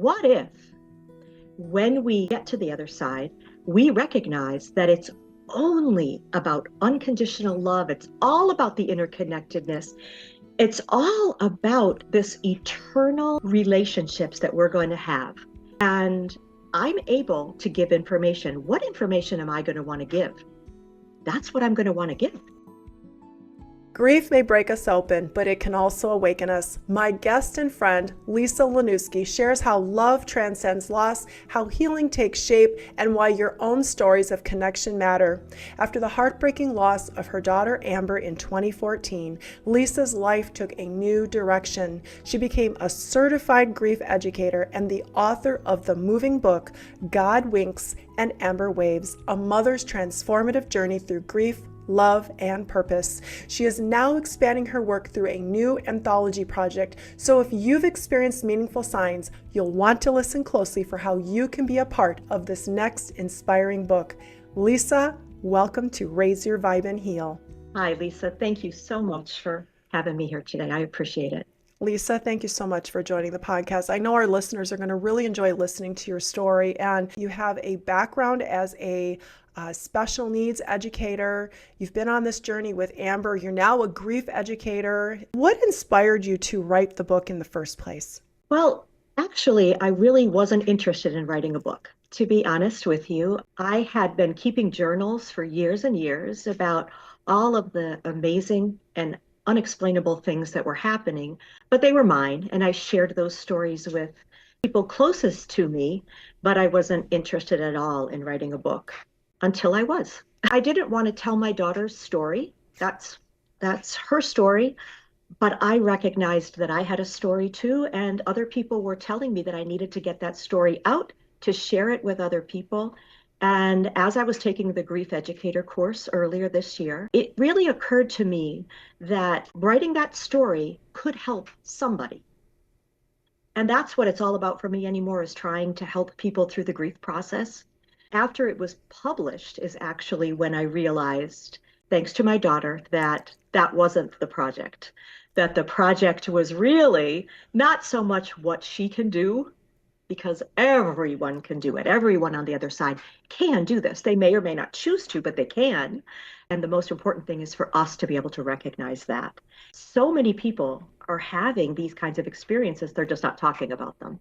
What if, when we get to the other side, we recognize that it's only about unconditional love? It's all about the interconnectedness. It's all about this eternal relationships that we're going to have. And I'm able to give information. What information am I going to want to give? That's what I'm going to want to give. Grief may break us open, but it can also awaken us. My guest and friend, Lisa Laniewski, shares how love transcends loss, how healing takes shape, and why your own stories of connection matter. After the heartbreaking loss of her daughter Amber in 2014, Lisa's life took a new direction. She became a certified grief educator and the author of the moving book, God Winks and Amber Waves, a mother's transformative journey through grief, love, and purpose. She is now expanding her work through a new anthology project, so if you've experienced meaningful signs, you'll want to listen closely for how you can be a part of this next inspiring book. Lisa, welcome to Raise Your Vibe and Heal. Hi, Lisa. Thank you so much for having me here today. I appreciate it. Lisa, thank you so much for joining the podcast. I know our listeners are going to really enjoy listening to your story, and you have a background as a special needs educator. You've been on this journey with Amber. You're now a grief educator. What inspired you to write the book in the first place? Well, actually, I really wasn't interested in writing a book. To be honest with you, I had been keeping journals for years and years about all of the amazing and unexplainable things that were happening, but they were mine, and I shared those stories with people closest to me, but I wasn't interested at all in writing a book until I was. I didn't want to tell my daughter's story. That's her story, but I recognized that I had a story too, and other people were telling me that I needed to get that story out to share it with other people. And as I was taking the grief educator course earlier this year, it really occurred to me that writing that story could help somebody. And that's what it's all about for me anymore, is trying to help people through the grief process. After it was published is actually when I realized, thanks to my daughter, that that wasn't the project, that the project was really not so much what she can do, because everyone can do it. Everyone on the other side can do this. They may or may not choose to, but they can. And the most important thing is for us to be able to recognize that. So many people are having these kinds of experiences. They're just not talking about them.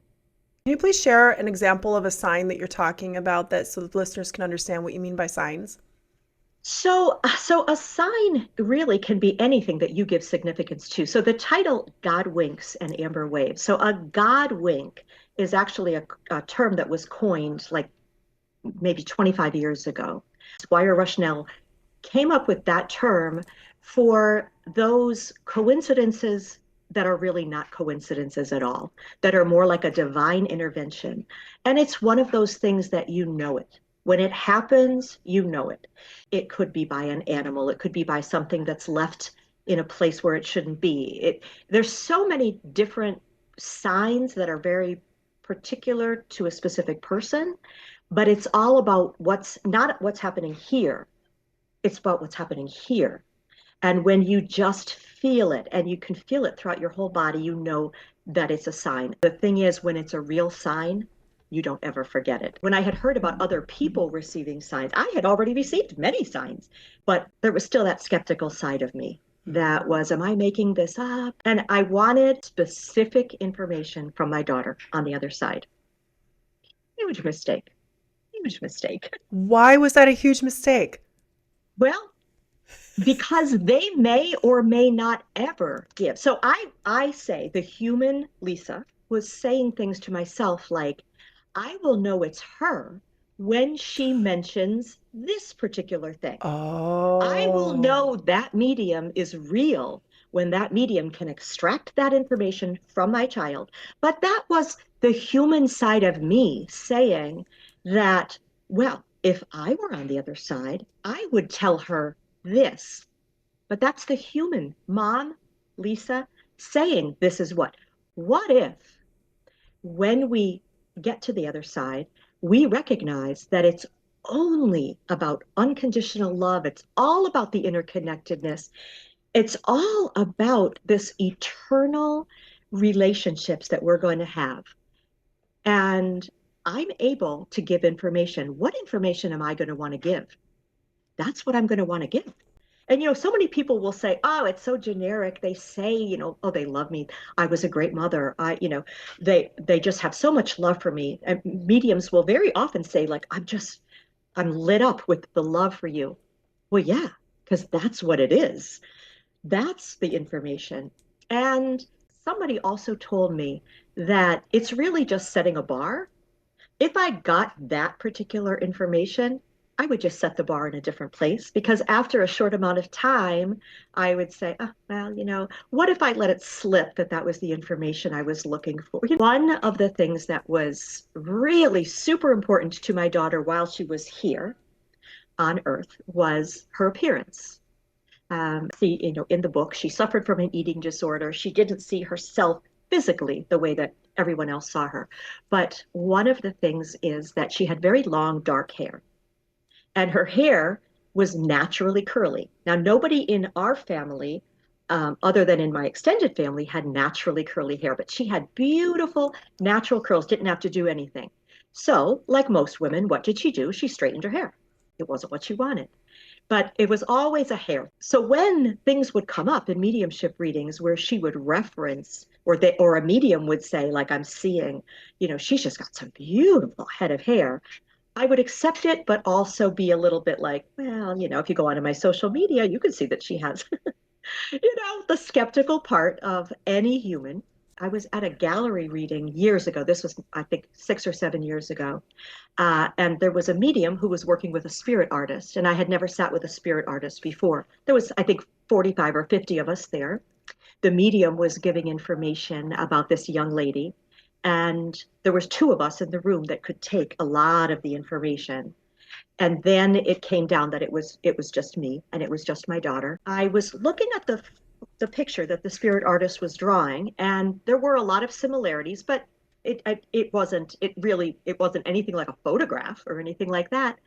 Can you please share an example of a sign that you're talking about, that so the listeners can understand what you mean by signs? So a sign really can be anything that you give significance to. So the title, God Winks and Amber Waves. So a God wink is actually a term that was coined like maybe 25 years ago. Squire Rushnell came up with that term for those coincidences that are really not coincidences at all, that are more like a divine intervention. And it's one of those things that you know it. When it happens, you know it. It could be by an animal. It could be by something that's left in a place where it shouldn't be. There's so many different signs that are very particular to a specific person, but it's all about not what's happening here. It's about what's happening here. And when you just feel it, and you can feel it throughout your whole body, you know that it's a sign. The thing is, when it's a real sign, you don't ever forget it. When I had heard about other people receiving signs, I had already received many signs, but there was still that skeptical side of me that was, am I making this up? And I wanted specific information from my daughter on the other side. Huge mistake. Huge mistake. Why was that a huge mistake? Well, because they may or may not ever give. So I say the human Lisa was saying things to myself like, I will know it's her when she mentions this particular thing. Oh. I will know that medium is real when that medium can extract that information from my child. But that was the human side of me saying that, well, if I were on the other side, I would tell her this. But that's the human mom, Lisa, saying this is what if, when we get to the other side, we recognize that it's only about unconditional love. It's all about the interconnectedness. It's all about this eternal relationships that we're going to have. And I'm able to give information. What information am I going to want to give? That's what I'm going to want to give. And so many people will say, "Oh, it's so generic." They say, "Oh, they love me. I was a great mother. They just have so much love for me." And mediums will very often say, like, I'm lit up with the love for you." Well, yeah, because that's what it is. That's the information. And somebody also told me that it's really just setting a bar. If I got that particular information, I would just set the bar in a different place because after a short amount of time, I would say, oh, well, what if I let it slip that that was the information I was looking for? One of the things that was really super important to my daughter while she was here on Earth was her appearance. See, in the book, she suffered from an eating disorder. She didn't see herself physically the way that everyone else saw her. But one of the things is that she had very long, dark hair, and her hair was naturally curly. Now, nobody in our family, other than in my extended family, had naturally curly hair, but she had beautiful natural curls, didn't have to do anything. So, like most women, what did she do? She straightened her hair. It wasn't what she wanted, but it was always a hair. So when things would come up in mediumship readings where she would reference or a medium would say, like, I'm seeing, she's just got some beautiful head of hair, I would accept it, but also be a little bit like, well, if you go onto my social media, you can see that she has, the skeptical part of any human. I was at a gallery reading years ago. This was, I think, 6 or 7 years ago. And there was a medium who was working with a spirit artist, and I had never sat with a spirit artist before. There was, I think, 45 or 50 of us there. The medium was giving information about this young lady, and there was two of us in the room that could take a lot of the information. And then it came down that it was just me, and it was just my daughter. I was looking at the picture that the spirit artist was drawing, and there were a lot of similarities, but it wasn't anything like a photograph or anything like that.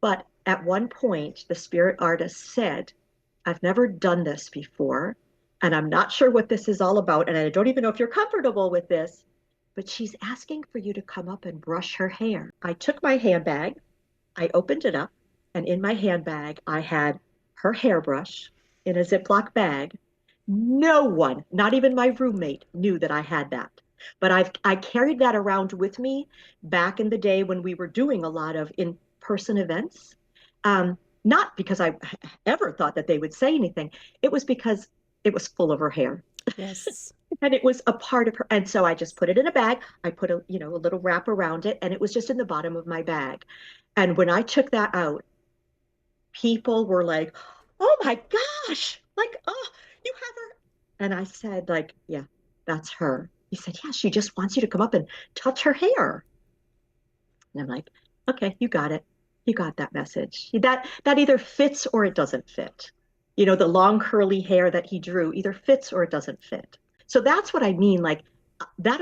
But at one point, the spirit artist said, "I've never done this before, and I'm not sure what this is all about, and I don't even know if you're comfortable with this, but she's asking for you to come up and brush her hair." I took my handbag, I opened it up, and in my handbag, I had her hairbrush in a Ziploc bag. No one, not even my roommate, knew that I had that. But I carried that around with me back in the day when we were doing a lot of in-person events. Not because I ever thought that they would say anything. It was because it was full of her hair. Yes. And it was a part of her. And so I just put it in a bag. I put a little wrap around it, and it was just in the bottom of my bag. And when I took that out, people were like, "Oh my gosh, like, oh, you have her." And I said, like, "Yeah, that's her." He said, "Yeah, she just wants you to come up and touch her hair." And I'm like, "Okay, you got it. You got that message. That either fits or it doesn't fit. The long curly hair that he drew either fits or it doesn't fit." So that's what I mean. Like, that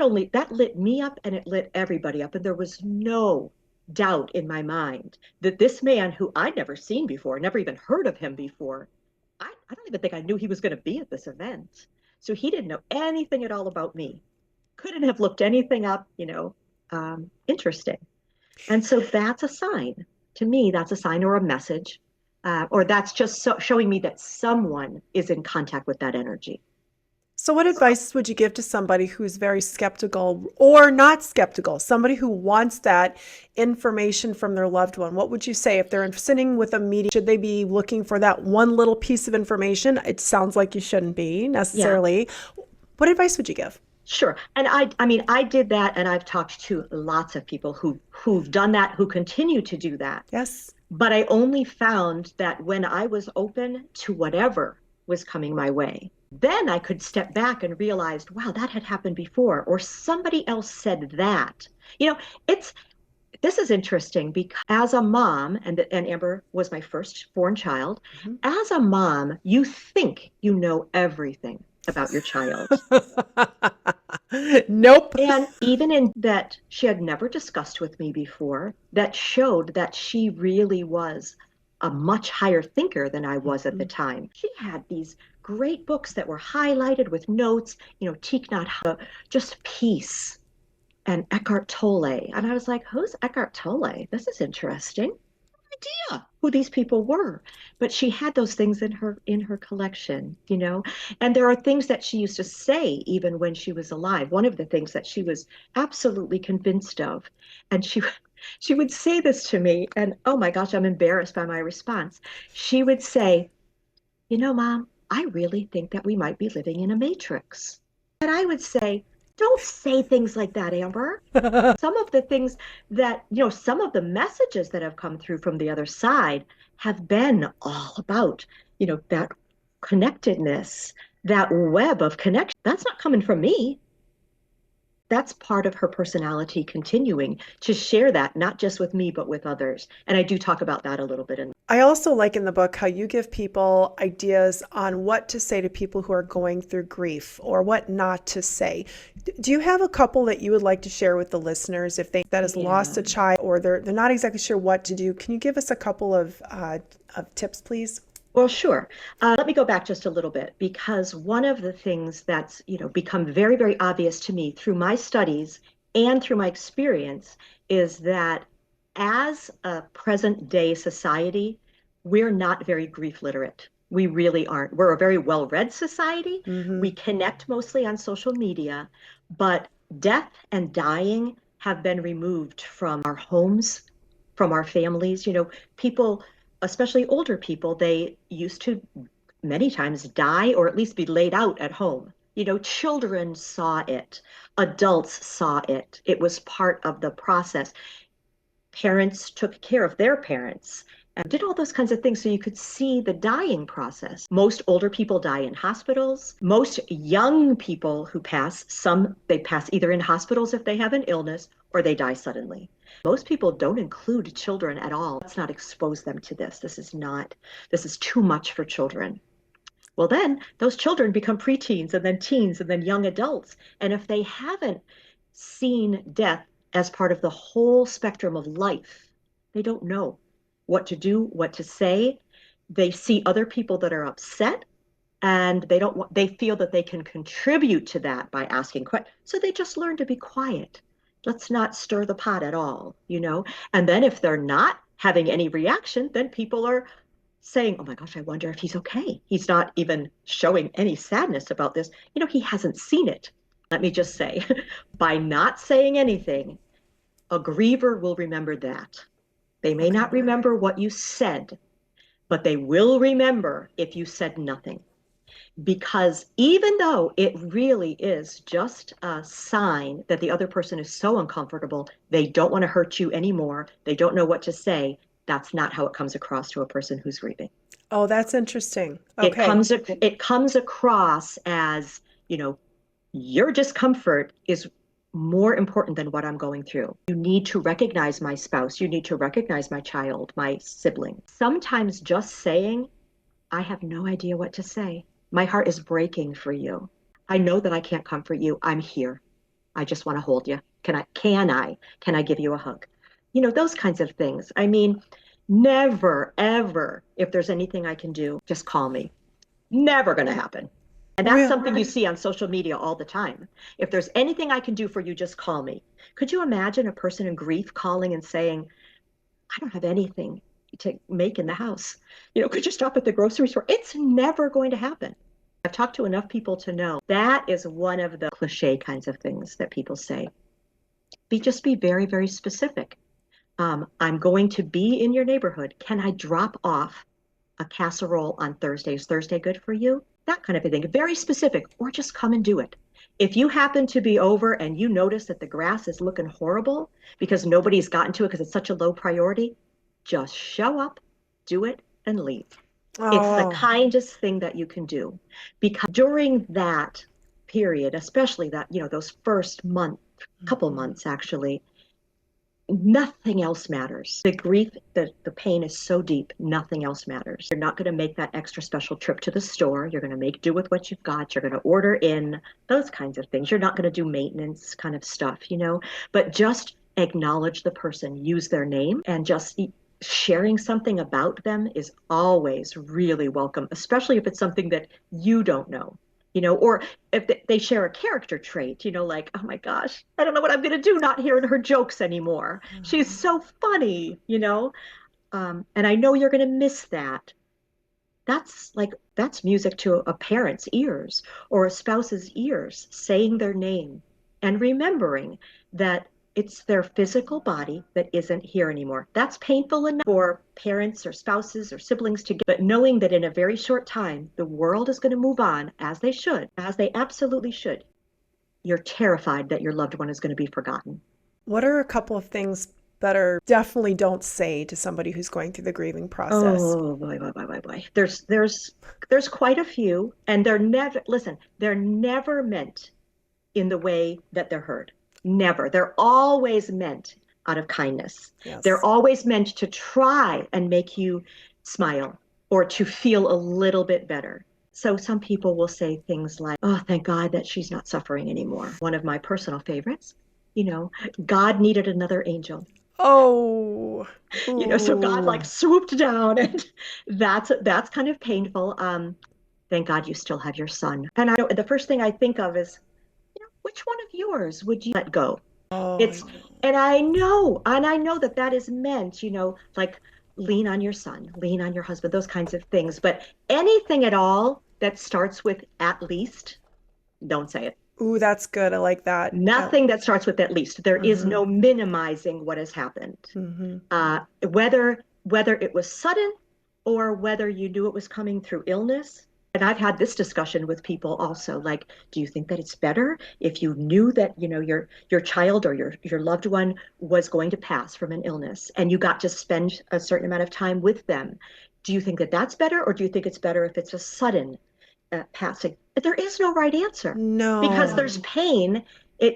lit me up and it lit everybody up. And there was no doubt in my mind that this man who I'd never seen before, never even heard of him before, I don't even think I knew he was going to be at this event. So he didn't know anything at all about me. Couldn't have looked anything up, interesting. And so that's a sign. To me, that's a sign or a message, or that's just showing me that someone is in contact with that energy. So, what advice would you give to somebody who's very skeptical or not skeptical, somebody who wants that information from their loved one? What would you say if they're sitting with a medium? Should they be looking for that one little piece of information? It sounds like you shouldn't be Yeah, necessarily. What advice would you give? sure. And I mean, I did that, and I've talked to lots of people who've done that, who continue to do that. Yes. But I only found that when I was open to whatever was coming my way, then I could step back and realized, wow, that had happened before, or somebody else said that. You know, it's this is interesting because as a mom, and Amber was my firstborn child, Mhm. as a mom, you think you know everything about your child. Nope. And even in that she had never discussed with me before, that showed that she really was a much higher thinker than I was at the Mhm. time. She had these great books that were highlighted with notes, Thich Nhat Hanh, just peace. and Eckhart Tolle. And I was like, who's Eckhart Tolle? This is interesting. Idea who these people were. But she had those things in her collection, you know. And there are things that she used to say even when she was alive. One of the things that she was absolutely convinced of, and she would say this to me, and oh my gosh, I'm embarrassed by my response. She would say, you know, Mom, I really think that we might be living in a matrix. And I would say, don't say things like that, Amber. Some of the things that, you know, some of the messages that have come through from the other side have been all about, you know, that connectedness, that web of connection. That's not coming from me. That's part of her personality continuing to share that, not just with me, but with others. And I do talk about that a little bit in. I also like in the book how you give people ideas on what to say to people who are going through grief or what not to say. Do you have a couple that you would like to share with the listeners if they that has lost Yeah. a child or they're not exactly sure what to do? Can you give us a couple of tips, please? Well, sure. Let me go back just a little bit because one of the things that's, you know, become very, very obvious to me through my studies and through my experience is that as a present day society, we're not very grief literate. We really aren't. We're a very well-read society. Mm-hmm. We connect mostly on social media, but death and dying have been removed from our homes, from our families. You know, people, especially older people, they used to many times die or at least be laid out at home. You know, children saw it, adults saw it. It was part of the process. Parents took care of their parents and did all those kinds of things so you could see the dying process. Most older people die in hospitals. Most young people who pass, some they pass either in hospitals if they have an illness or they die suddenly. Most people don't include children at all. Let's not expose them to this. This is too much for children. Well, then those children become preteens and then teens and then young adults. And if they haven't seen death as part of the whole spectrum of life, they don't know what to do, what to say. They see other people that are upset and they feel that they can contribute to that by asking questions. So they just learn to be quiet. Let's not stir the pot at all, you know? And then if they're not having any reaction, then people are saying, oh my gosh, I wonder if he's okay. He's not even showing any sadness about this. You know, he hasn't seen it. Let me just say, by not saying anything, a griever will remember that. They may Okay. not remember what you said, but they will remember if you said nothing. Because even though it really is just a sign that the other person is so uncomfortable, they don't want to hurt you anymore, they don't know what to say, that's not how it comes across to a person who's grieving. Oh, that's interesting. it Okay. comes it comes across as, you know, your discomfort is more important than what I'm going through. You need to recognize my spouse, you need to recognize my child, my sibling. Sometimes just saying, I have no idea what to say, my heart is breaking for you, I know that I can't comfort you, I'm here, I just want to hold you, can I give you a hug, you know, those kinds of things. I mean, never ever, if there's anything I can do, just call me. Never going to happen. And that's Real. something you see on social media all the time. If there's anything I can do for you, just call me. Could you imagine a person in grief calling and saying, I don't have anything to make in the house? You know, could you stop at the grocery store? It's never going to happen. I've talked to enough people to know that is one of the cliche kinds of things that people say. Just be very, very specific. I'm going to be in your neighborhood. Can I drop off a casserole on Thursday? Is Thursday good for you? That kind of a thing. Very specific, or just come and do it. If you happen to be over and you notice that the grass is looking horrible because nobody's gotten to it because it's such a low priority, just show up, do it, and leave. It's the Oh. kindest thing that you can do because during that period, especially that, you know, those first month, couple Mhm. months actually, nothing else matters. The grief, the pain is so deep, nothing else matters. You're not going to make that extra special trip to the store. You're going to make do with what you've got. You're going to order in, those kinds of things. You're not going to do maintenance kind of stuff, you know, but just acknowledge the person, use their name, and just sharing something about them is always really welcome, especially if it's something that you don't know. or if they share a character trait, like, oh my gosh, I don't know what I'm going to do not hearing her jokes anymore. She's so funny. And I know you're going to miss that. That's music to a parent's ears or a spouse's ears, saying their name and remembering that it's their physical body that isn't here anymore. That's painful enough for parents or spouses or siblings to get, but knowing that in a very short time, the world is going to move on as they should, as they absolutely should. You're terrified that your loved one is going to be forgotten. What are a couple of things that are definitely don't say to somebody who's going through the grieving process? Oh boy, boy, boy, boy, boy. There's quite a few, and they're never meant in the way that they're heard. Never. They're always meant out of kindness. They're Yes. always meant to try and make you smile or to feel a little bit better. So some people will say things like, oh, thank God that she's not suffering anymore. One of my personal favorites, you know, God needed another angel. Oh, So God like ooh. swooped down, and that's kind of painful. Thank God you still have your son. And I know the first thing I think of is, which one of yours would you let go? Oh, It's and I know that that is meant, like lean on your son, lean on your husband, those kinds of things. But anything at all that starts with at least, don't say it. ooh, that's good. I like that. Nothing that starts with at least. There is Mm-hmm. no minimizing what has happened. Mm-hmm. Whether it was sudden or whether you knew it was coming through illness. And I've had this discussion with people also, like, do you think that it's better if you knew that, your child or your loved one was going to pass from an illness and you got to spend a certain amount of time with them? Do you think that that's better, or do you think it's better if it's a sudden passing? There is no right answer because No. there's pain.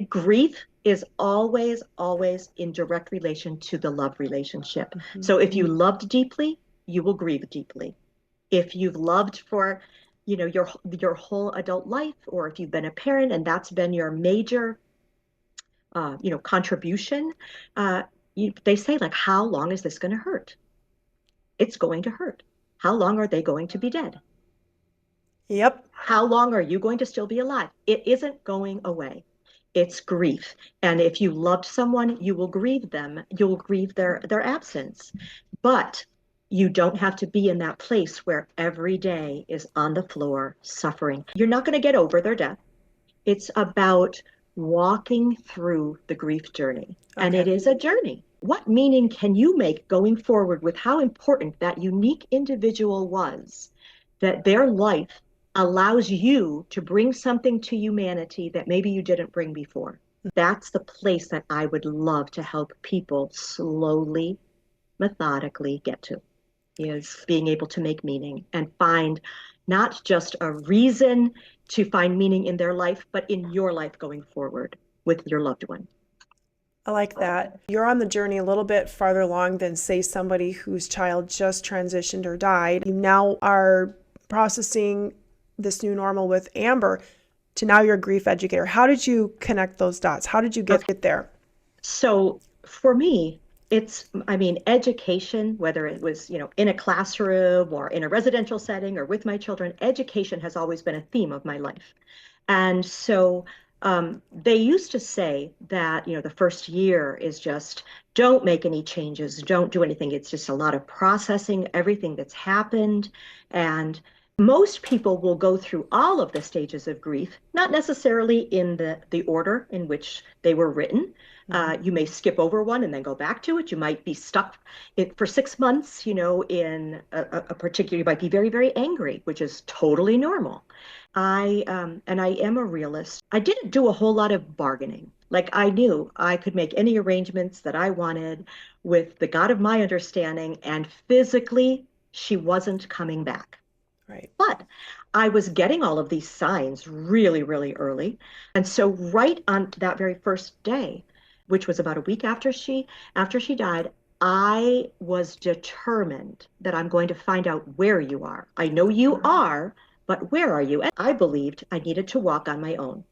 Grief is always, always in direct relation to the love relationship. Mm-hmm. So if you loved deeply, you will grieve deeply. If you've loved for, your whole adult life, or if you've been a parent and that's been your major, contribution, they say, like, how long is this going to hurt? It's going to hurt. How long are they going to be dead? Yep. How long are you going to still be alive? It isn't going away. It's grief. And if you loved someone, you will grieve them. You'll grieve their absence. But you don't have to be in that place where every day is on the floor suffering. You're not going to get over their death. It's about walking through the grief journey. And it Okay. is a journey. What meaning can you make going forward with how important that unique individual was, that their life allows you to bring something to humanity that maybe you didn't bring before? That's the place that I would love to help people slowly, methodically get to, is being able to make meaning and find not just a reason to find meaning in their life, but in your life going forward with your loved one. I like that. You're on the journey a little bit farther along than, say, somebody whose child just transitioned or died. You now are processing this new normal with Amber to now you're a grief educator. How did you connect those dots? How did you get Okay. there? So for me, education, whether it was, in a classroom or in a residential setting or with my children, education has always been a theme of my life. And so they used to say that, the first year is just don't make any changes, don't do anything. It's just a lot of processing everything that's happened. And most people will go through all of the stages of grief, not necessarily in the order in which they were written. You may skip over one and then go back to it. You might be stuck for 6 months, in a particular, you might be very, very angry, which is totally normal. And I am a realist. I didn't do a whole lot of bargaining. Like, I knew I could make any arrangements that I wanted with the God of my understanding, and physically, she wasn't coming back. Right. But I was getting all of these signs really, really early. And so right on that very first day, which was about a week after she died, I was determined that I'm going to find out where you are. I know you are, but where are you? And I believed I needed to walk on my own.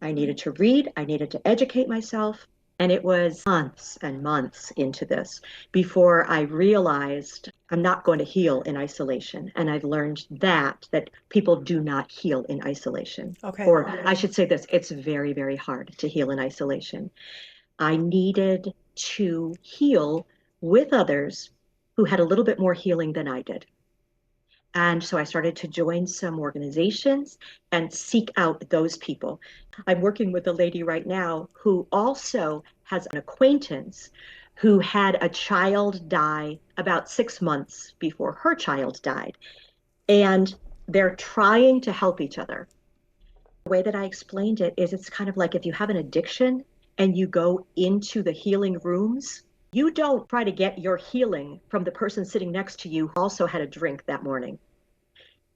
I needed to read, I needed to educate myself. And it was months and months into this before I realized I'm not going to heal in isolation. And I've learned that people do not heal in isolation. Okay. Or I should say this, it's very, very hard to heal in isolation. I needed to heal with others who had a little bit more healing than I did. And so I started to join some organizations and seek out those people. I'm working with a lady right now who also has an acquaintance who had a child die about 6 months before her child died. And they're trying to help each other. The way that I explained it is it's kind of like if you have an addiction and you go into the healing rooms, you don't try to get your healing from the person sitting next to you who also had a drink that morning.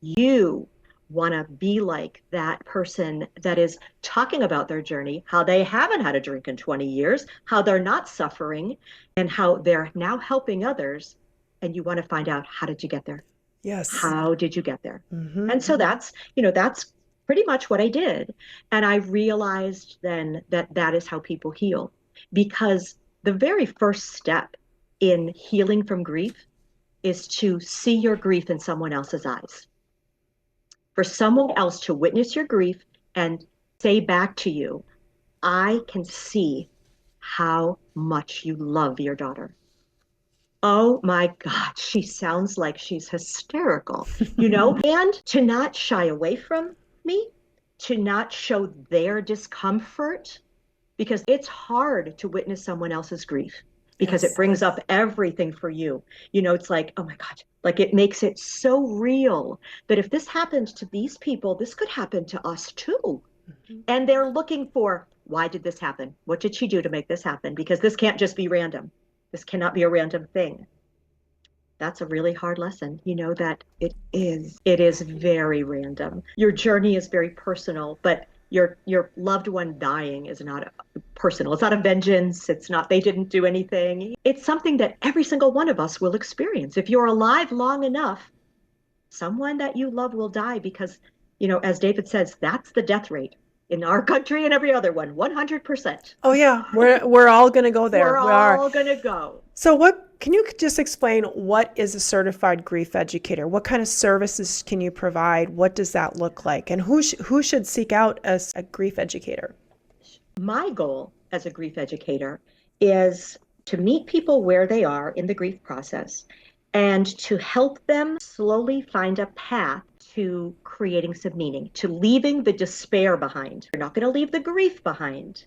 You want to be like that person that is talking about their journey, how they haven't had a drink in 20 years, how they're not suffering, and how they're now helping others. And you want to find out, how did you get there? Yes. How did you get there? Mm-hmm. And so that's pretty much what I did. And I realized then that that is how people heal. Because the very first step in healing from grief is to see your grief in someone else's eyes, for someone else to witness your grief and say back to you, I can see how much you love your daughter. Oh my God, she sounds like she's hysterical, and to not shy away from me, to not show their discomfort, because it's hard to witness someone else's grief because it Yes. brings up everything for you. It's like, oh my God, like it makes it so real that if this happened to these people, this could happen to us too. Mm-hmm. And they're looking for, why did this happen? What did she do to make this happen? Because this can't just be random. This cannot be a random thing. That's a really hard lesson, that it is very random. Your journey is very personal, but your loved one dying is not personal. It's not a vengeance. It's not, they didn't do anything. It's something that every single one of us will experience. If you're alive long enough, someone that you love will die because, as David says, that's the death rate in our country and every other one, 100%. Oh yeah, we're all going to go there. We're We are. all going to go. So what can you just explain, what is a certified grief educator? What kind of services can you provide? What does that look like? And who should seek out as a grief educator? My goal as a grief educator is to meet people where they are in the grief process and to help them slowly find a path to creating some meaning, to leaving the despair behind. You're not going to leave the grief behind,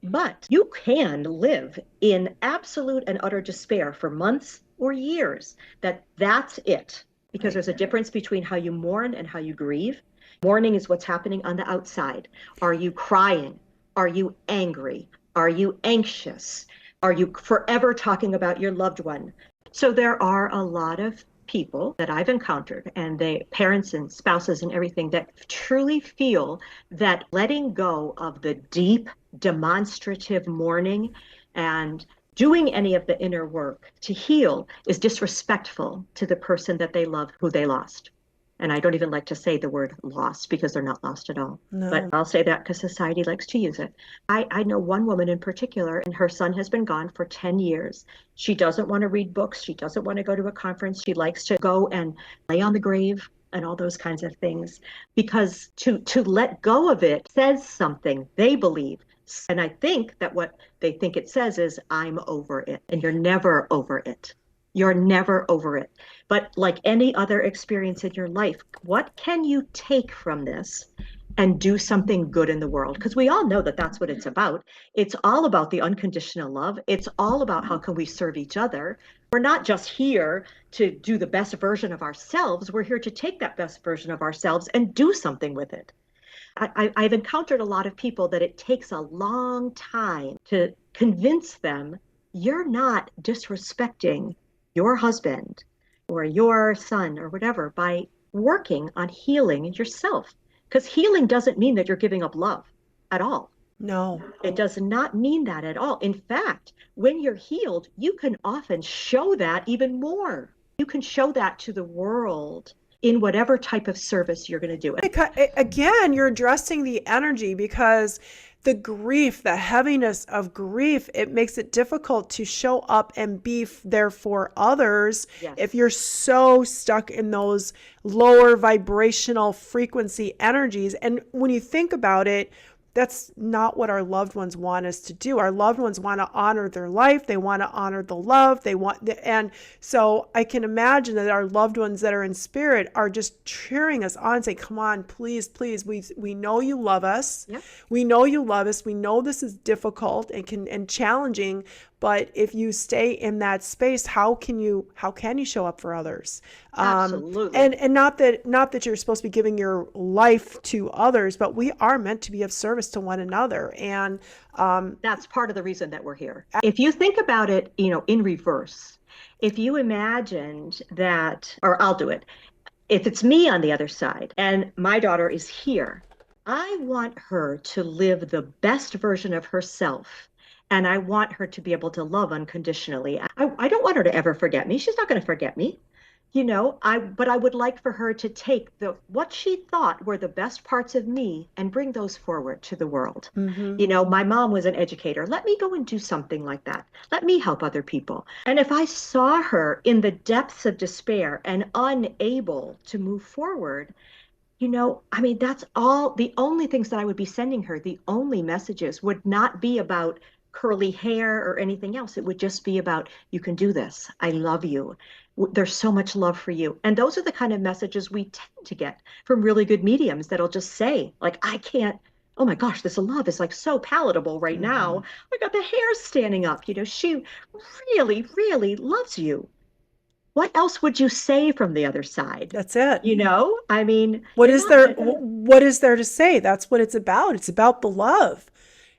but you can live in absolute and utter despair for months or years. That's it. Because there's a difference between how you mourn and how you grieve. Mourning is what's happening on the outside. Are you crying? Are you angry? Are you anxious? Are you forever talking about your loved one? So there are a lot of people that I've encountered, and they parents and spouses and everything, that truly feel that letting go of the deep demonstrative mourning and doing any of the inner work to heal is disrespectful to the person that they love who they lost. And I don't even like to say the word lost because they're not lost at all. No. But I'll say that because society likes to use it. I know one woman in particular, and her son has been gone for 10 years. She doesn't want to read books. She doesn't want to go to a conference. She likes to go and lay on the grave and all those kinds of things, because to let go of it says something, they believe. And I think that what they think it says is, I'm over it. And you're never over it. You're never over it. But like any other experience in your life, what can you take from this and do something good in the world? Because we all know that that's what it's about. It's all about the unconditional love. It's all about how can we serve each other. We're not just here to do the best version of ourselves. We're here to take that best version of ourselves and do something with it. I've encountered a lot of people that it takes a long time to convince them you're not disrespecting your husband or your son or whatever by working on healing yourself. Because healing doesn't mean that you're giving up love at all. No. It does not mean that at all. In fact, when you're healed, you can often show that even more. You can show that to the world in whatever type of service you're going to do. Again, you're addressing the energy, because the grief, the heaviness of grief, it makes it difficult to show up and be there for others if you're Yes, so stuck in those lower vibrational frequency energies. And when you think about it, that's not what our loved ones want us to do. Our loved ones want to honor their life. They want to honor the love. And so I can imagine that our loved ones that are in spirit are just cheering us on, saying, come on, please, please. We know you love us. yep, We know you love us. We know this is difficult and challenging, but if you stay in that space, how can you show up for others? absolutely. And not that you're supposed to be giving your life to others, but we are meant to be of service to one another. And That's part of the reason that we're here. If you think about it, in reverse, if you imagined that, or I'll do it, if it's me on the other side and my daughter is here, I want her to live the best version of herself. And I want her to be able to love unconditionally. I don't want her to ever forget me. She's not going to forget me. But I would like for her to take what she thought were the best parts of me and bring those forward to the world. mm-hmm, My mom was an educator. Let me go and do something like that. Let me help other people. And if I saw her in the depths of despair and unable to move forward, that's all the only things that I would be sending her. The only messages would not be about curly hair or anything else. It would just be about, you can do this. I love you. There's so much love for you. And those are the kind of messages we tend to get from really good mediums that'll just say, like, I can't. Oh my gosh, this love is like so palatable right mm-hmm. now. I got the hair standing up. She really, really loves you. What else would you say from the other side? That's it. I mean, What you're is not there? meant to, What is there to say? That's what it's about. It's about the love.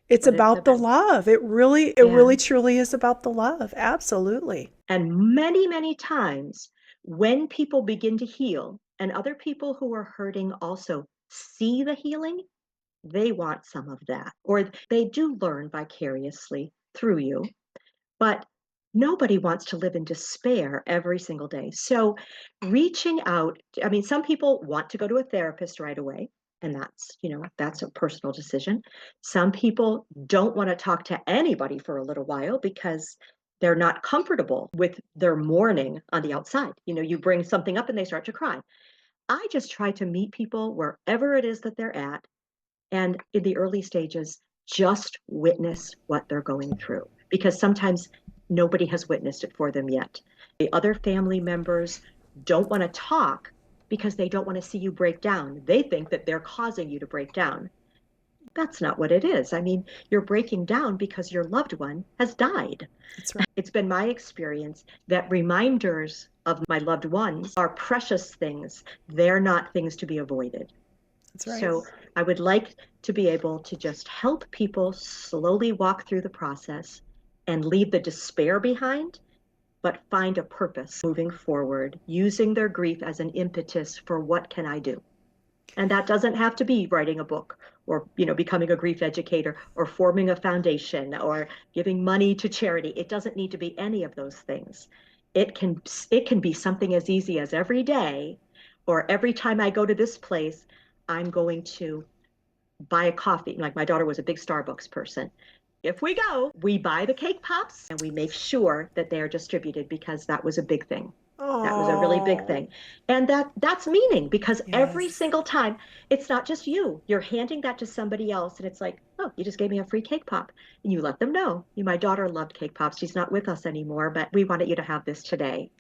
It's but it's about the about, love. yeah. It really truly is about the love. Absolutely. And many, many times when people begin to heal and other people who are hurting also see the healing, they want some of that, or they do learn vicariously through you. But nobody wants to live in despair every single day. So reaching out, I mean, some people want to go to a therapist right away, and that's a personal decision. Some people don't want to talk to anybody for a little while because they're not comfortable with their mourning on the outside. You bring something up and they start to cry. I just try to meet people wherever it is that they're at, and in the early stages, just witness what they're going through because sometimes nobody has witnessed it for them yet. The other family members don't want to talk because they don't want to see you break down. They think that they're causing you to break down. That's not what it is. I mean, you're breaking down because your loved one has died. That's right. It's been my experience that reminders of my loved ones are precious things. They're not things to be avoided. That's right. So I would like to be able to just help people slowly walk through the process and leave the despair behind, but find a purpose moving forward, using their grief as an impetus for what can I do? And that doesn't have to be writing a book or, becoming a grief educator or forming a foundation or giving money to charity. It doesn't need to be any of those things. It can be something as easy as every day or every time I go to this place, I'm going to buy a coffee. Like my daughter was a big Starbucks person. If we go, we buy the cake pops and we make sure that they are distributed because that was a big thing. That was a really big Oh, thing. And that's meaning because every yes. single time, it's not just you. You're handing that to somebody else and it's like, oh, you just gave me a free cake pop. And you let them know. My daughter loved cake pops. She's not with us anymore, but we wanted you to have this today.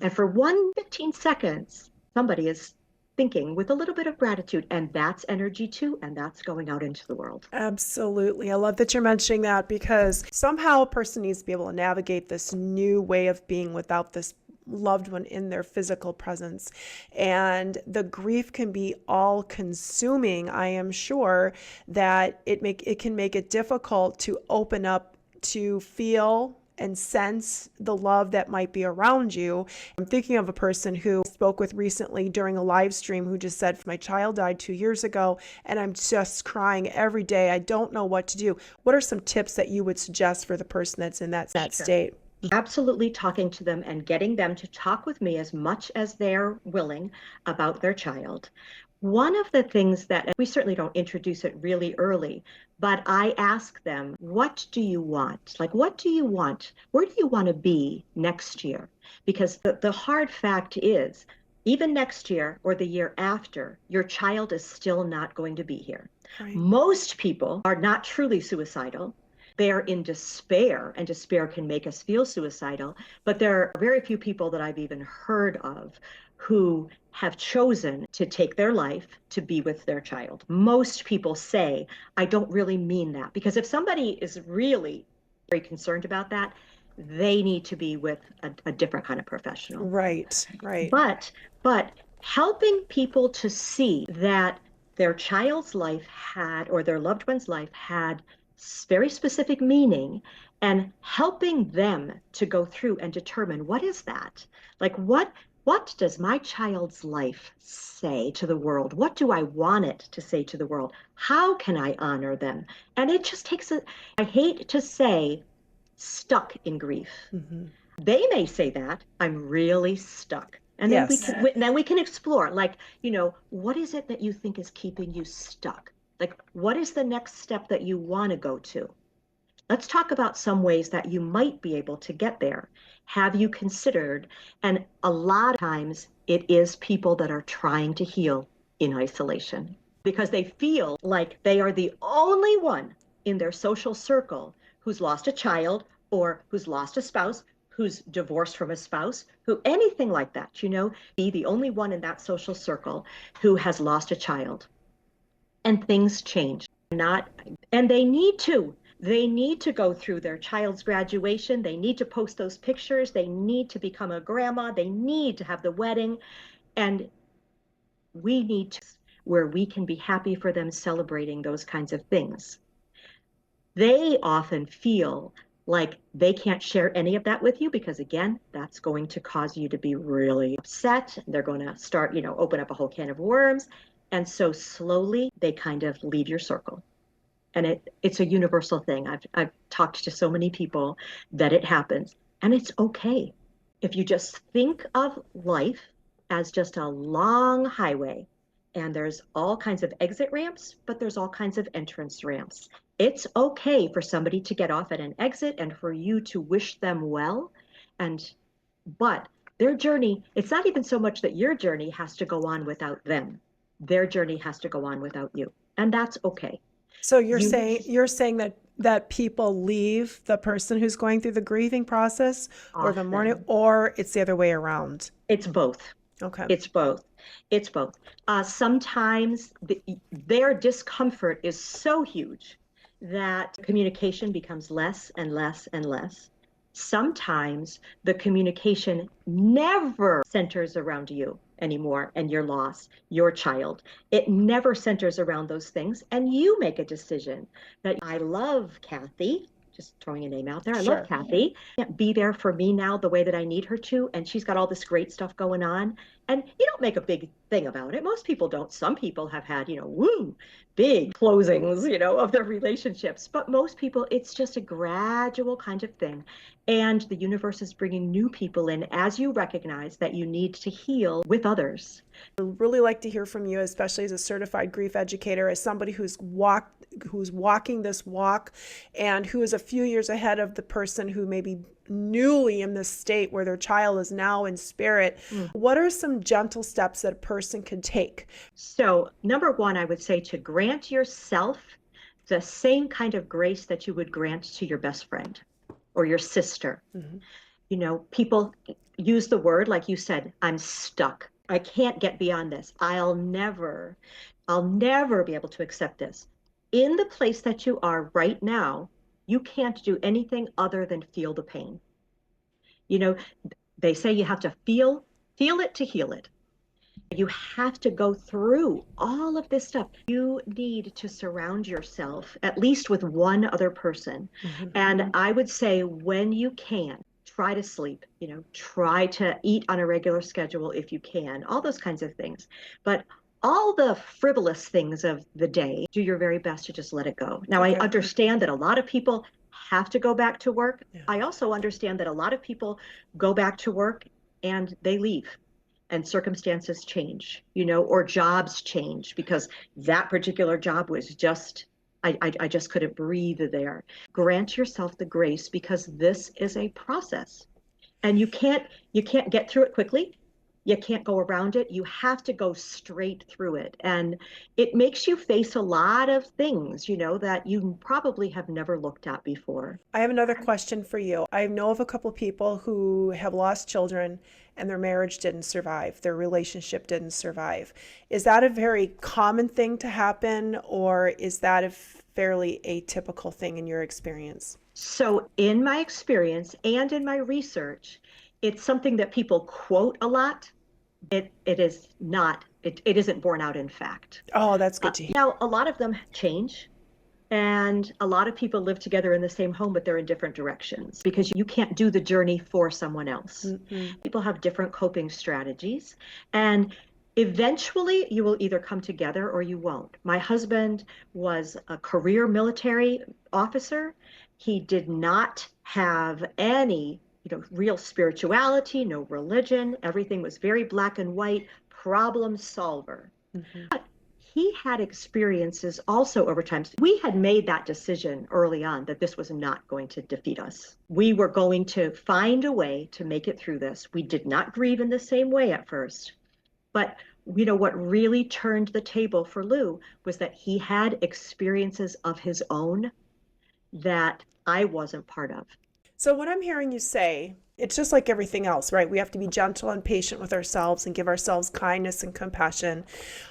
And for 1 15 seconds, somebody is thinking with a little bit of gratitude, and that's energy too, and that's going out into the world. Absolutely. I love that you're mentioning that because somehow a person needs to be able to navigate this new way of being without this loved one in their physical presence. And the grief can be all consuming. I am sure that it can make it difficult to open up to feel and sense the love that might be around you. I'm thinking of a person who I spoke with recently during a live stream who just said, my child died 2 years ago and I'm just crying every day. I don't know what to do. What are some tips that you would suggest for the person that's in that Sure. state? Absolutely talking to them and getting them to talk with me as much as they're willing about their child. One of the things that we certainly don't introduce it really early, but I ask them, what do you want? Like, what do you want? Where do you want to be next year? Because the hard fact is, even next year or the year after, your child is still not going to be here. Right. Most people are not truly suicidal. They are in despair, and despair can make us feel suicidal. But there are very few people that I've even heard of who have chosen to take their life to be with their child. Most people say, I don't really mean that. Because if somebody is really very concerned about that, they need to be with a different kind of professional. Right, right. But but helping people to see that their child's life had or their loved one's life had very specific meaning and helping them to go through and determine what is that? Like what does my child's life say to the world? What do I want it to say to the world? How can I honor them? And it just takes I hate to say stuck in grief. Hmm. They may say that I'm really stuck. And then Yes. we can explore like, what is it that you think is keeping you stuck? Like, what is the next step that you want to go to? Let's talk about some ways that you might be able to get there. Have you considered? And a lot of times it is people that are trying to heal in isolation because they feel like they are the only one in their social circle who's lost a child or who's lost a spouse, who's divorced from a spouse, who anything like that, be the only one in that social circle who has lost a child. And things change. Not, and they need to go through their child's graduation. They need to post those pictures. They need to become a grandma. They need to have the wedding. And we need to, where we can be happy for them celebrating those kinds of things. They often feel like they can't share any of that with you because, again, that's going to cause you to be really upset. They're going to start, open up a whole can of worms. And so slowly they kind of leave your circle. And it's a universal thing. I've talked to so many people that it happens, and it's okay. If you just think of life as just a long highway, and there's all kinds of exit ramps, but there's all kinds of entrance ramps. It's okay for somebody to get off at an exit and for you to wish them well. And but their journey, it's not even so much that your journey has to go on without them. Their journey has to go on without you. And that's okay. So you're You saying that people leave the person who's going through the grieving process or the mourning, often, or it's the other way around. it's both. Okay. It's both. It's both. Sometimes their discomfort is so huge that communication becomes less and less and less. Sometimes the communication never centers around you anymore and your loss, your child. It never centers around those things. And you make a decision that I love Kathy, just throwing a name out there. I love Sure. Kathy. Can't be there for me now the way that I need her to. And she's got all this great stuff going on. And you don't make a big thing about it. Most people don't. Some people have had, big closings, of their relationships. But most people, it's just a gradual kind of thing. And the universe is bringing new people in as you recognize that you need to heal with others. I'd really like to hear from you, especially as a certified grief educator, as somebody who's walking this walk and who is a few years ahead of the person who may be newly in this state where their child is now in spirit. What are some gentle steps that a person can take? So, number one, I would say to grant yourself the same kind of grace that you would grant to your best friend or your sister. Mm-hmm. People use the word, like you said, I'm stuck. I can't get beyond this. I'll never be able to accept this. In the place that you are right now, you can't do anything other than feel the pain. You know, they say you have to feel it to heal it. You have to go through all of this stuff. You need to surround yourself at least with one other person. Mm-hmm. And I would say when you can, try to sleep, try to eat on a regular schedule if you can, all those kinds of things. But all the frivolous things of the day, do your very best to just let it go. Now, I Okay. understand that a lot of people have to go back to work. Yeah. I also understand that a lot of people go back to work and they leave. and circumstances change, you know, or jobs change because that particular job was just, I just couldn't breathe there. Grant yourself the grace because this is a process and you can't get through it quickly. You can't go around it. You have to go straight through it. And it makes you face a lot of things, you know, that you probably have never looked at before. I have another question for you. I know of a couple of people who have lost children and their marriage didn't survive, their relationship didn't survive. Is that a very common thing to happen, or is that a fairly atypical thing in your experience? So, in my experience and in my research, it's something that people quote a lot. It is not, it isn't borne out in fact. Oh, that's good to hear. Now, a lot of them change. And a lot of people live together in the same home, but they're in different directions because you can't do the journey for someone else. Mm-mm. People have different coping strategies. And eventually, you will either come together or you won't. My husband was a career military officer. He did not have any, you know, real spirituality, no religion. Everything was very black and white, problem solver. Mm-hmm. He had experiences also over time. We had made that decision early on that this was not going to defeat us. We were going to find a way to make it through this. We did not grieve in the same way at first. But you know what really turned the table for Lou was that he had experiences of his own that I wasn't part of. So, what I'm hearing you say, it's just like everything else, right? We have to be gentle and patient with ourselves and give ourselves kindness and compassion.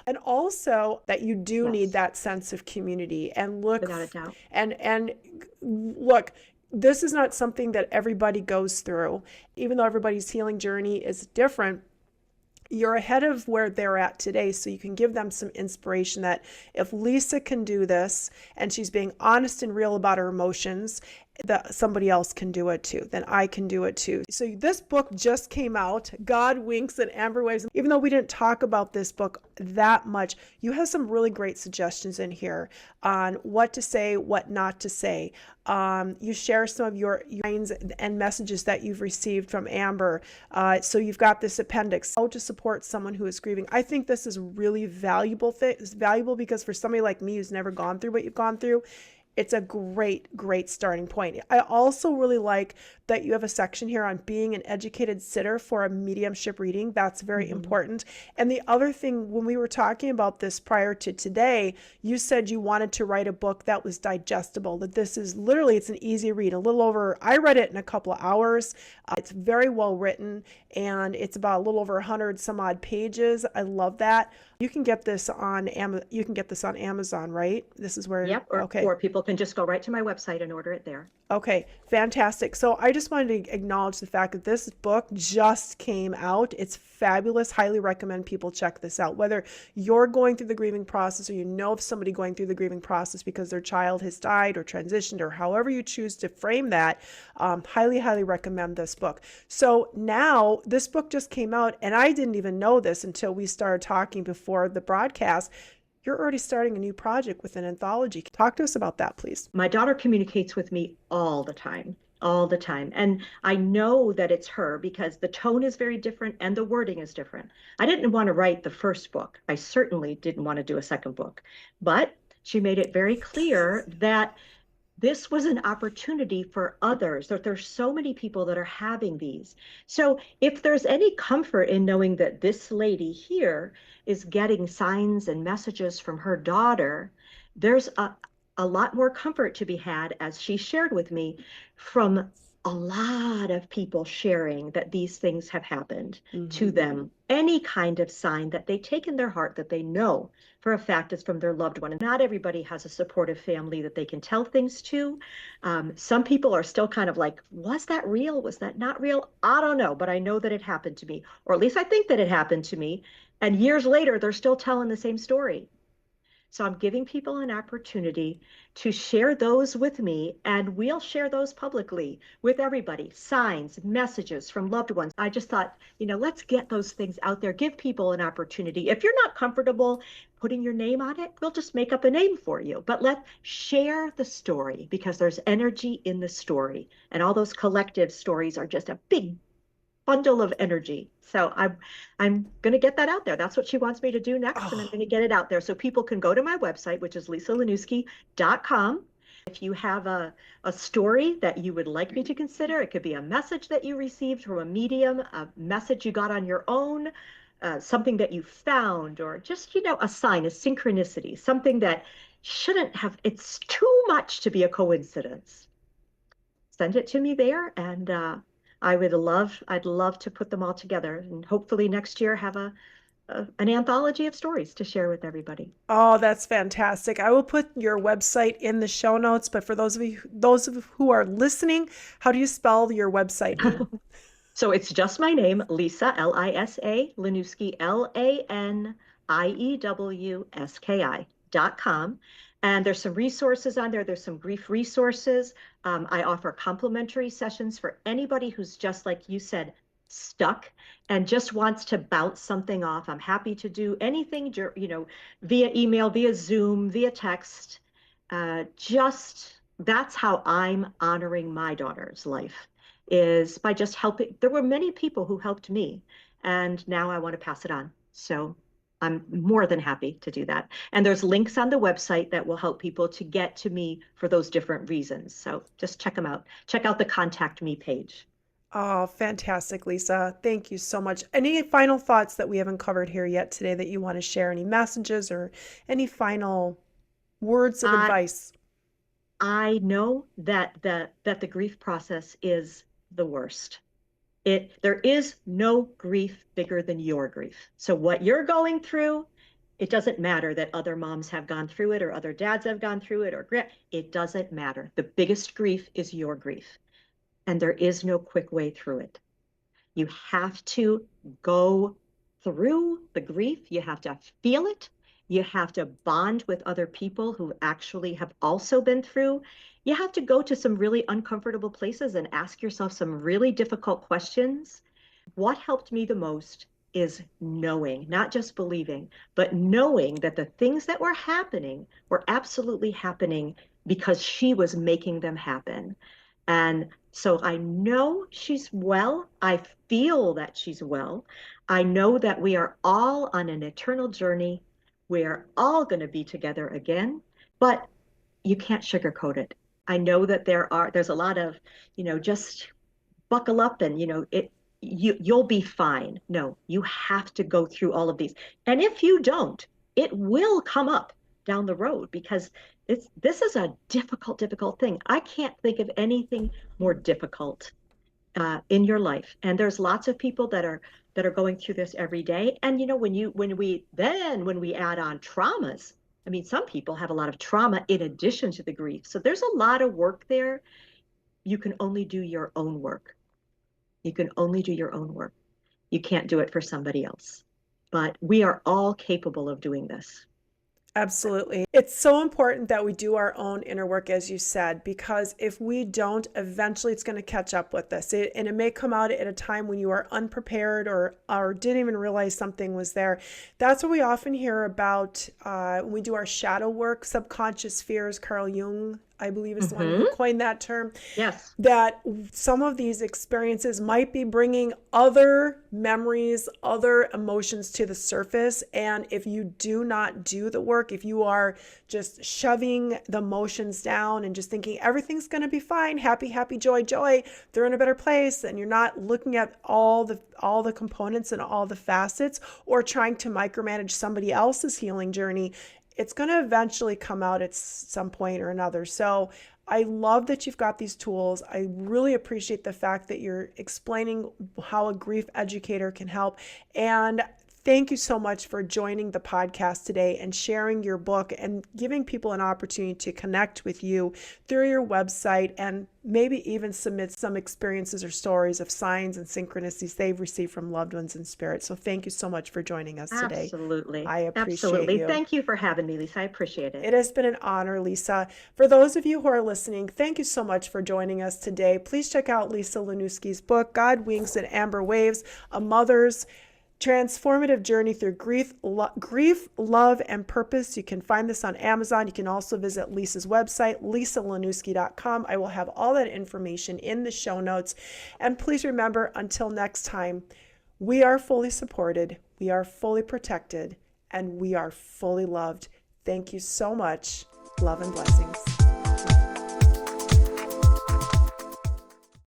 And also that you do need Yes, that sense of community and look without a doubt. and look, this is not something that everybody goes through. Even though everybody's healing journey is different, you're ahead of where they're at today, so you can give them some inspiration that if Lisa can do this and she's being honest and real about her emotions, that somebody else can do it too, then I can do it too. So this book just came out, God Winks and Amber Waves. Even though we didn't talk about this book that much, you have some really great suggestions in here on what to say, what not to say. You share some of your lines and messages that you've received from Amber. So you've got this appendix, how to support someone who is grieving. I think this is really valuable. It's valuable because for somebody like me who's never gone through what you've gone through, it's a great, great starting point. I also really like that you have a section here on being an educated sitter for a mediumship reading. That's very important. And the other thing, when we were talking about this prior to today, you said you wanted to write a book that was digestible, that this is literally, it's an easy read, a little over, I read it in a couple of hours. It's very well written and it's about a little over 100 some odd pages. I love that. You can get this on Amazon, right? This is where, Yep, okay. or people can just go right to my website and order it there. Okay, fantastic. So I just wanted to acknowledge the fact that this book just came out. It's fabulous. Highly recommend people check this out. Whether you're going through the grieving process or you know of somebody going through the grieving process because their child has died or transitioned or however you choose to frame that, highly, highly recommend this book. So now this book just came out and I didn't even know this until we started talking before the broadcast. You're already starting a new project with an anthology. Talk to us about that, please. My daughter communicates with me all the time, all the time. And I know that it's her because the tone is very different and the wording is different. I didn't want to write the first book. I certainly didn't want to do a second book. But she made it very clear that this was an opportunity for others, that there's so many people that are having these. So if there's any comfort in knowing that this lady here is getting signs and messages from her daughter, there's a lot more comfort to be had, as she shared with me, from a lot of people sharing that these things have happened to them. Any kind of sign that they take in their heart that they know for a fact is from their loved one. And not everybody has a supportive family that they can tell things to. Some people are still kind of like, was that real? Was that not real? I don't know, but I know that it happened to me, or at least I think that it happened to me. And years later, they're still telling the same story. So I'm giving people an opportunity to share those with me, and we'll share those publicly with everybody. Signs, messages from loved ones. I just thought, you know, let's get those things out there. Give people an opportunity. If you're not comfortable putting your name on it, we'll just make up a name for you. But let's share the story because there's energy in the story. And all those collective stories are just a big bundle of energy. So I'm going to get that out there. That's what she wants me to do next, and I'm Oh, going to get it out there so people can go to my website, which is lisalaniewski.com. If you have a story that you would like me to consider, it could be a message that you received from a medium, a message you got on your own, something that you found, or just, a sign, a synchronicity, something that shouldn't have, it's too much to be a coincidence. Send it to me there, and I'd love to put them all together, and hopefully next year have an anthology of stories to share with everybody. oh, that's fantastic. I will put your website in the show notes, but for those of you who are listening, how do you spell your website name? So it's just my name, Lisa, Lisa, Laniewski, Laniewski.com. And there's some resources on there. There's some grief resources. I offer complimentary sessions for anybody who's just, like you said, stuck and just wants to bounce something off. I'm happy to do anything, via email, via Zoom, via text. Just that's how I'm honoring my daughter's life, is by just helping. There were many people who helped me, and now I want to pass it on. So I'm more than happy to do that. And there's links on the website that will help people to get to me for those different reasons. So just check them out. Check out the contact me page. Oh, fantastic, Lisa. Thank you so much. Any final thoughts that we haven't covered here yet today that you want to share? Any messages or any final words of I advice? I know that the grief process is the worst. There is no grief bigger than your grief. So what you're going through, it doesn't matter that other moms have gone through it or other dads have gone through it, or it doesn't matter. The biggest grief is your grief, and there is no quick way through it. You have to go through the grief. You have to feel it. You have to bond with other people who actually have also been through. You have to go to some really uncomfortable places and ask yourself some really difficult questions. What helped me the most is knowing, not just believing, but knowing that the things that were happening were absolutely happening because she was making them happen. And so I know she's well. I feel that she's well. I know that we are all on an eternal journey. We're all going to be together again, but you can't sugarcoat it. I know that there's a lot of, just buckle up and, you'll be fine. No, you have to go through all of these. And if you don't, it will come up down the road, because this is a difficult thing. I can't think of anything more difficult in your life. And there's lots of people that are going through this every day. And when we add on traumas, I mean, some people have a lot of trauma in addition to the grief. So there's a lot of work there. You can only do your own work. You can only do your own work. You can't do it for somebody else. But we are all capable of doing this. Absolutely. It's so important that we do our own inner work, as you said, because if we don't, eventually it's going to catch up with us. And it may come out at a time when you are unprepared or didn't even realize something was there. That's what we often hear about when we do our shadow work, subconscious fears. Carl Jung, I believe, is the one who Mm-hmm. coined that term, Yes. that some of these experiences might be bringing other memories, other emotions to the surface. And if you do not do the work, if you are just shoving the emotions down and just thinking everything's going to be fine, happy, happy, joy, joy, they're in a better place, and you're not looking at all the components and all the facets, or trying to micromanage somebody else's healing journey, it's going to eventually come out at some point or another. So I love that you've got these tools. I really appreciate the fact that you're explaining how a grief educator can help. And thank you so much for joining the podcast today and sharing your book and giving people an opportunity to connect with you through your website, and maybe even submit some experiences or stories of signs and synchronicities they've received from loved ones in spirit. So thank you so much for joining us today. Absolutely. I appreciate Absolutely. you. Thank you for having me, Lisa. I appreciate It it. has been an honor, Lisa. For those of you who are listening, thank you so much for joining us today. Please check out Lisa Laniewski's book, God Winks and Amber Waves, A Mother's Transformative Journey Through Grief, Love, and Purpose. You can find this on Amazon. You can also visit Lisa's website, lisalaniewski.com. I will have all that information in the show notes. And please remember, until next time, we are fully supported, we are fully protected, and we are fully loved. Thank you so much. Love and blessings.